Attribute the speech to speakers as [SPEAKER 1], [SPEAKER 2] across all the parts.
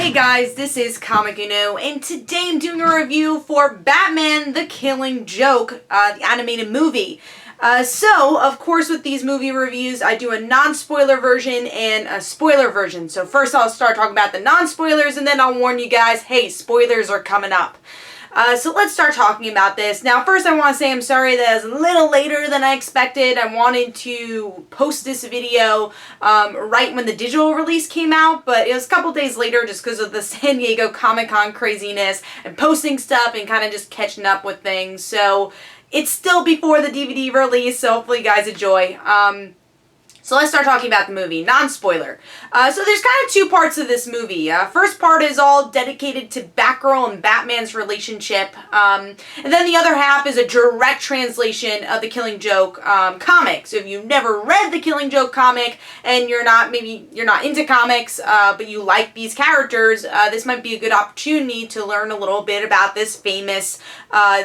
[SPEAKER 1] Hey guys, this is Comic Uno, and today I'm doing a review for Batman the Killing Joke, the animated movie. So, of course, with these movie reviews, I do a non-spoiler version and a spoiler version. So first I'll start talking about the non-spoilers, and then I'll warn you guys, hey, spoilers are coming up. So let's start talking about this. Now, first I want to say I'm sorry that it was a little later than I expected. I wanted to post this video right when the digital release came out, but it was a couple days later just because of the San Diego Comic-Con craziness and posting stuff and kind of just catching up with things. So it's still before the DVD release, so hopefully you guys enjoy. So let's start talking about the movie, non-spoiler. So there's kind of two parts of this movie. First part is all dedicated to Batgirl and Batman's relationship, and then the other half is a direct translation of the Killing Joke comic. So if you've never read the Killing Joke comic and maybe you're not into comics, but you like these characters, this might be a good opportunity to learn a little bit about this famous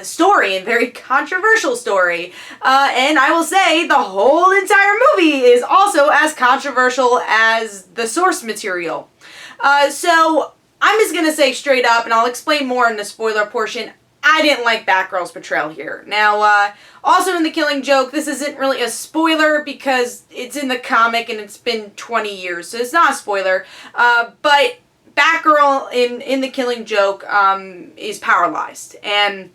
[SPEAKER 1] story and very controversial story. And I will say the whole entire movie is also as controversial as the source material. So I'm just gonna say straight up, and I'll explain more in the spoiler portion, I didn't like Batgirl's portrayal here. Now, also in The Killing Joke, this isn't really a spoiler because it's in the comic and it's been 20 years, so it's not a spoiler. But Batgirl in The Killing Joke is paralyzed, and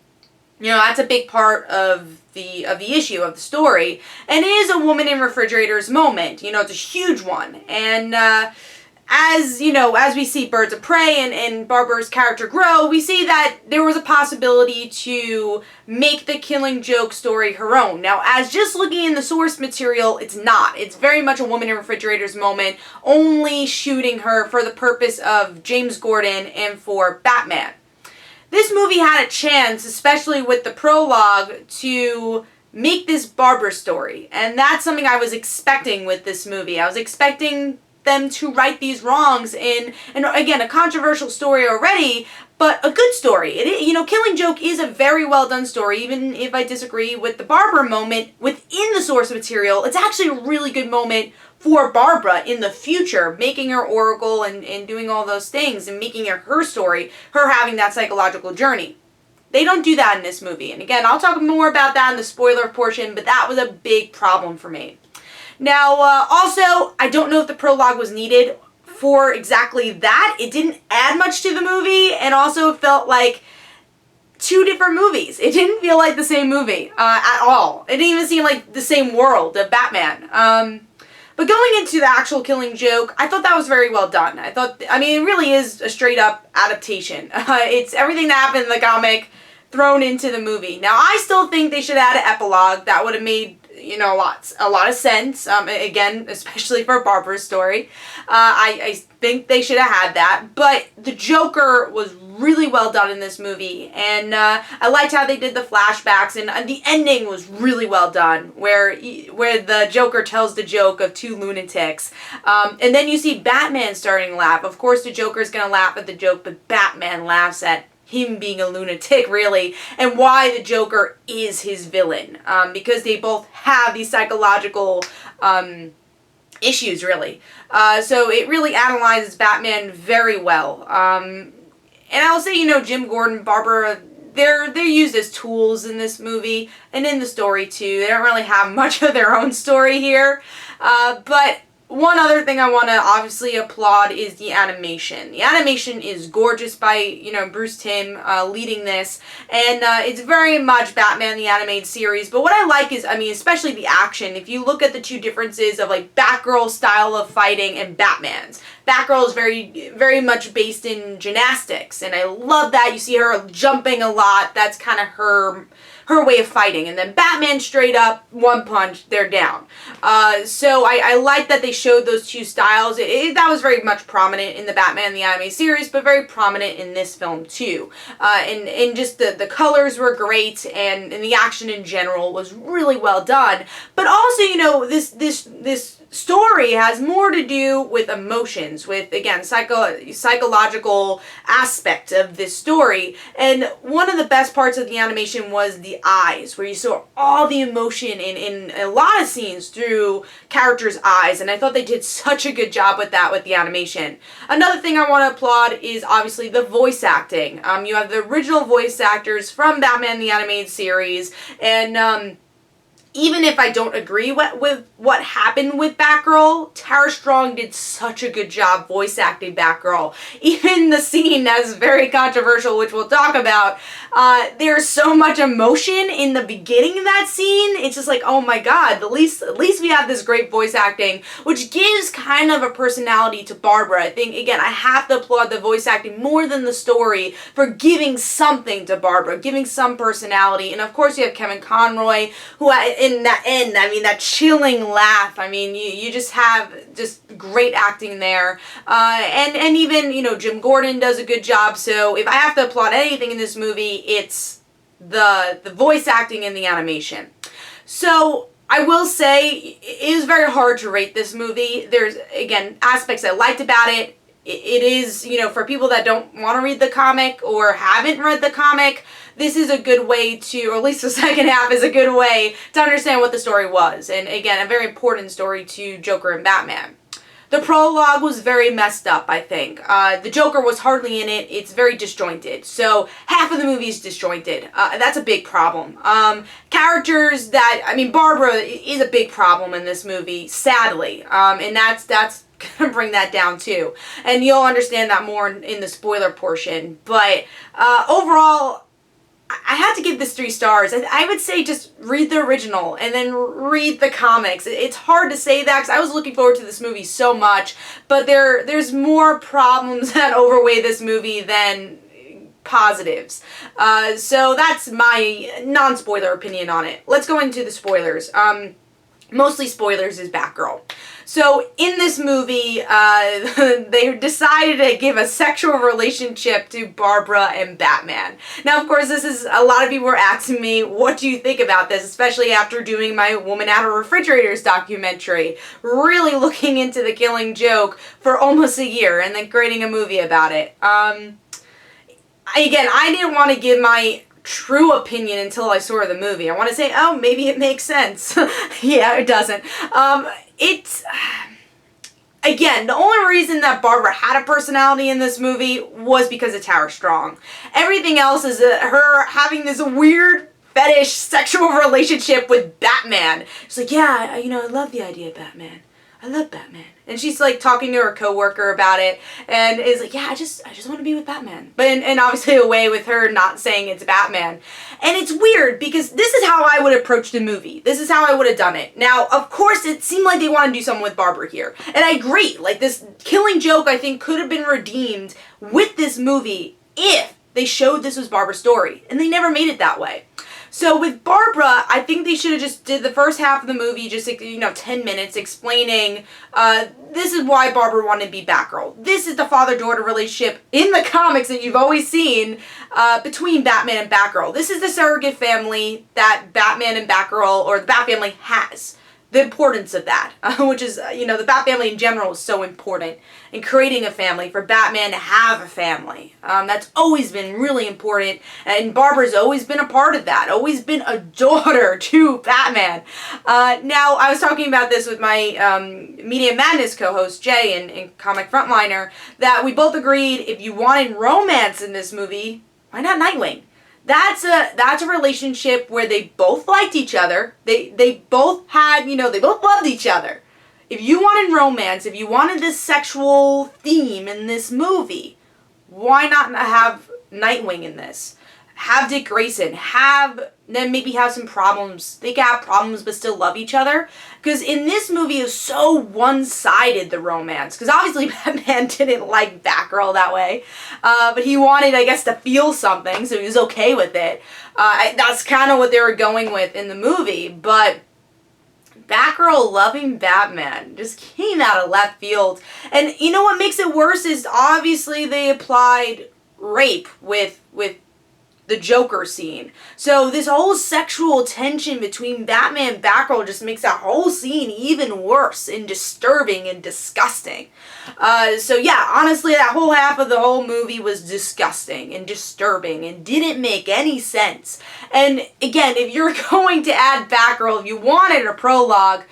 [SPEAKER 1] you know, that's a big part of the issue of the story, and it is a woman in refrigerators moment. You know, it's a huge one, and as you know, as we see Birds of Prey and Barbara's character grow, we see that there was a possibility to make the Killing Joke story her own. Now, as just looking in the source material, it's not. It's very much a woman in refrigerators moment, only shooting her for the purpose of James Gordon and for Batman. This movie had a chance, especially with the prologue, to make this Barbara story. And that's something I was expecting with this movie. I was expecting them to right these wrongs in, and again, a controversial story already, but a good story. You know, Killing Joke is a very well done story, even if I disagree with the Barbara moment within the source material. It's actually a really good moment for Barbara in the future, making her Oracle and doing all those things and making it her story, her having that psychological journey. They don't do that in this movie. And again, I'll talk more about that in the spoiler portion, but that was a big problem for me. Now, also, I don't know if the prologue was needed for exactly that. It didn't add much to the movie, and also felt like two different movies. It didn't feel like the same movie at all. It didn't even seem like the same world of Batman. But going into the actual Killing Joke, I thought that was very well done. I mean, it really is a straight up adaptation. It's everything that happened in the comic thrown into the movie. Now, I still think they should add an epilogue. That would have made, you know, a lot of sense. Again, especially for Barbara's story. I think they should have had that. But the Joker was really well done in this movie, and I liked how they did the flashbacks, and the ending was really well done, where the Joker tells the joke of two lunatics, and then you see Batman starting to laugh. Of course, the Joker's gonna laugh at the joke, but Batman laughs at him being a lunatic, really, and why the Joker is his villain, because they both have these psychological issues, really. So it really analyzes Batman very well. And I'll say, you know, Jim Gordon, Barbara, they're used as tools in this movie, and in the story too. They don't really have much of their own story here. But one other thing I want to obviously applaud is the animation. The animation is gorgeous by, you know, Bruce Timm leading this, and it's very much Batman the Animated Series. But what I like is, I mean, especially the action. If you look at the two differences of like Batgirl's style of fighting and Batman's. Batgirl is very, very much based in gymnastics, and I love that. You see her jumping a lot. That's kind of her way of fighting. And then Batman, straight up, one punch, they're down. So I like that they showed those two styles. That was very much prominent in the Batman the Animated Series, but very prominent in this film too. And just the colors were great, and the action in general was really well done. But also, you know, this story has more to do with emotions, with, again, psychological aspect of this story. And one of the best parts of the animation was the eyes, where you saw all the emotion in a lot of scenes through characters' eyes, and I thought they did such a good job with that with the animation. Another thing I want to applaud is obviously the voice acting. You have the original voice actors from Batman the Animated Series, and even if I don't agree with what happened with Batgirl, Tara Strong did such a good job voice acting Batgirl. Even the scene that's very controversial, which we'll talk about, there's so much emotion in the beginning of that scene. It's just like, oh my god, at least we have this great voice acting, which gives kind of a personality to Barbara. I think, again, I have to applaud the voice acting more than the story for giving something to Barbara, giving some personality. And of course you have Kevin Conroy, who in that end, I mean, that chilling laugh, I mean, you just have just great acting there. And even, you know, Jim Gordon does a good job. So if I have to applaud anything in this movie, it's the voice acting and the animation. So I will say it is very hard to rate this movie. There's, again, aspects I liked about it. It is, you know, for people that don't want to read the comic or haven't read the comic, this is a good way to, or at least the second half is a good way to understand what the story was. And again, a very important story to Joker and Batman. The prologue was very messed up, I think. The Joker was hardly in it. It's very disjointed. So half of the movie is disjointed. That's a big problem. Characters that, I mean, Barbara is a big problem in this movie, sadly. And that's gonna bring that down too. And you'll understand that more in the spoiler portion. But overall, I had to give this 3 stars. I would say just read the original and then read the comics. It's hard to say that because I was looking forward to this movie so much, but there's more problems that overweigh this movie than positives. So that's my non-spoiler opinion on it. Let's go into the spoilers. Mostly spoilers is Batgirl. So in this movie, they decided to give a sexual relationship to Barbara and Batman. Now, of course, this is, a lot of people were asking me, what do you think about this? Especially after doing my Woman Out of Refrigerators documentary. Really looking into The Killing Joke for almost a year and then creating a movie about it. Again, I didn't want to give my true opinion until I saw the movie. I want to say, oh, maybe it makes sense. Yeah, it doesn't. It's, again, the only reason that Barbara had a personality in this movie was because of Tara Strong. Everything else is her having this weird fetish sexual relationship with Batman. She's like, yeah, you know, I love the idea of Batman. I love Batman. And she's like talking to her coworker about it and is like, yeah, I just want to be with Batman. But and obviously a way with her not saying it's Batman. And it's weird because this is how I would approach the movie. This is how I would have done it. Now, of course, it seemed like they want to do something with Barbara here. And I agree. Like, this Killing Joke, I think, could have been redeemed with this movie if they showed this was Barbara's story. And they never made it that way. So with Barbara, I think they should have just did the first half of the movie, just, you know, 10 minutes explaining, this is why Barbara wanted to be Batgirl. This is the father-daughter relationship in the comics that you've always seen between Batman and Batgirl. This is the surrogate family that Batman and Batgirl, or the Bat family, has. The importance of that, which is, you know, the Bat family in general is so important in creating a family, for Batman to have a family. That's always been really important, and Barbara's always been a part of that, always been a daughter to Batman. Now, I was talking about this with my Media Madness co-host, Jay, in Comic Frontliner, that we both agreed if you wanted romance in this movie, why not Nightwing? That's a relationship where they both liked each other. They both had, you know, they both loved each other. If you wanted romance, if you wanted this sexual theme in this movie, why not have Nightwing in this? Have Dick Grayson, then maybe have some problems. They can have problems but still love each other. Because in this movie, it's so one-sided, the romance. Because obviously Batman didn't like Batgirl that way. But he wanted, I guess, to feel something, so he was okay with it. That's kind of what they were going with in the movie. But Batgirl loving Batman just came out of left field. And you know what makes it worse is obviously they applied rape with the Joker scene. So this whole sexual tension between Batman and Batgirl just makes that whole scene even worse and disturbing and disgusting. So yeah, honestly, that whole half of the whole movie was disgusting and disturbing and didn't make any sense. And again, if you're going to add Batgirl, if you wanted a prologue,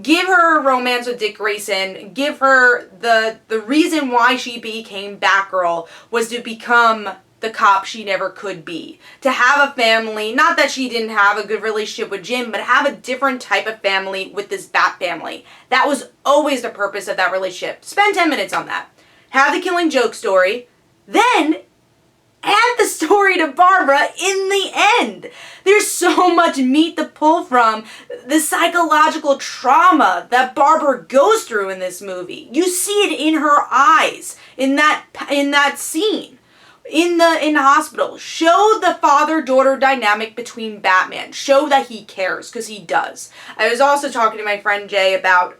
[SPEAKER 1] give her a romance with Dick Grayson. Give her the reason why she became Batgirl was to become the cop she never could be. To have a family, not that she didn't have a good relationship with Jim, but have a different type of family with this Bat family. That was always the purpose of that relationship. Spend 10 minutes on that. Have the Killing Joke story. Then add the story to Barbara in the end. There's so much meat to pull from. The psychological trauma that Barbara goes through in this movie. You see it in her eyes in that scene. In the hospital. Show the father-daughter dynamic between Batman. Show that he cares, because he does. I was also talking to my friend Jay about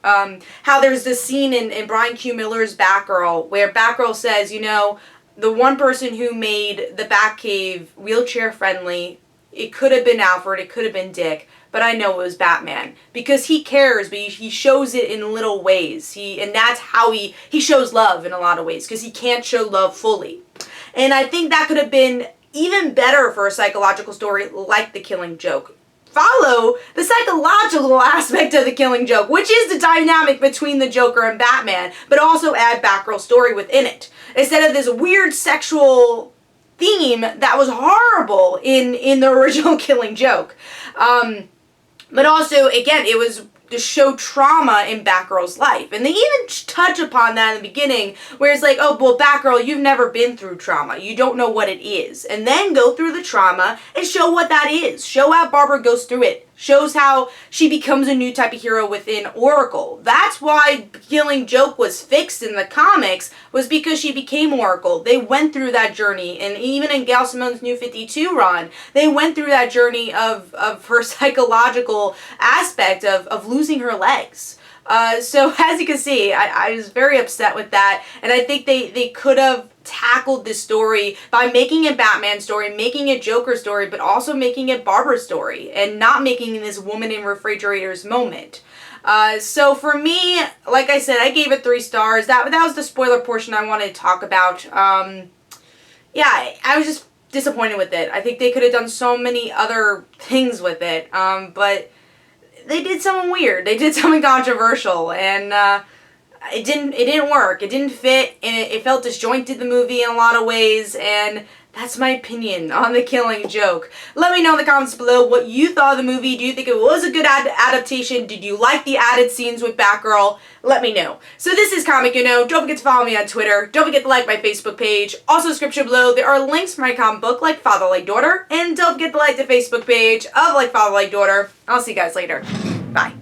[SPEAKER 1] how there's this scene in Brian Q. Miller's Batgirl where Batgirl says, you know, the one person who made the Batcave wheelchair-friendly, it could have been Alfred, it could have been Dick, but I know it was Batman. Because he cares, but he shows it in little ways. And that's how he shows love in a lot of ways, because he can't show love fully. And I think that could have been even better for a psychological story like The Killing Joke. Follow the psychological aspect of The Killing Joke, which is the dynamic between the Joker and Batman, but also add Batgirl's story within it. Instead of this weird sexual theme that was horrible in the original Killing Joke. But also, again, it was to show trauma in Batgirl's life. And they even touch upon that in the beginning, where it's like, oh, well, Batgirl, you've never been through trauma. You don't know what it is. And then go through the trauma and show what that is. Show how Barbara goes through it. Shows how she becomes a new type of hero within Oracle. That's why Killing Joke was fixed in the comics, was because she became Oracle. They went through that journey, and even in Gail Simone's New 52 run, they went through that journey of her psychological aspect of losing her legs. So as you can see, I was very upset with that, and I think they could have tackled this story by making it Batman story, making it Joker story, but also making it Barbara story, and not making this woman in refrigerators moment. So for me, like I said, I gave it 3 stars. That was the spoiler portion I wanted to talk about. Yeah, I was just disappointed with it. I think they could have done so many other things with it, but they did something weird. They did something controversial, and it didn't work. It didn't fit, and it felt disjointed, the movie, in a lot of ways, and that's my opinion on The Killing Joke. Let me know in the comments below what you thought of the movie. Do you think it was a good adaptation? Did you like the added scenes with Batgirl? Let me know. So this is Comic Uno. Don't forget to follow me on Twitter. Don't forget to like my Facebook page. Also, description below, there are links for my comic book, Like Father Like Daughter, and don't forget to like the Facebook page of Like Father Like Daughter. I'll see you guys later. Bye.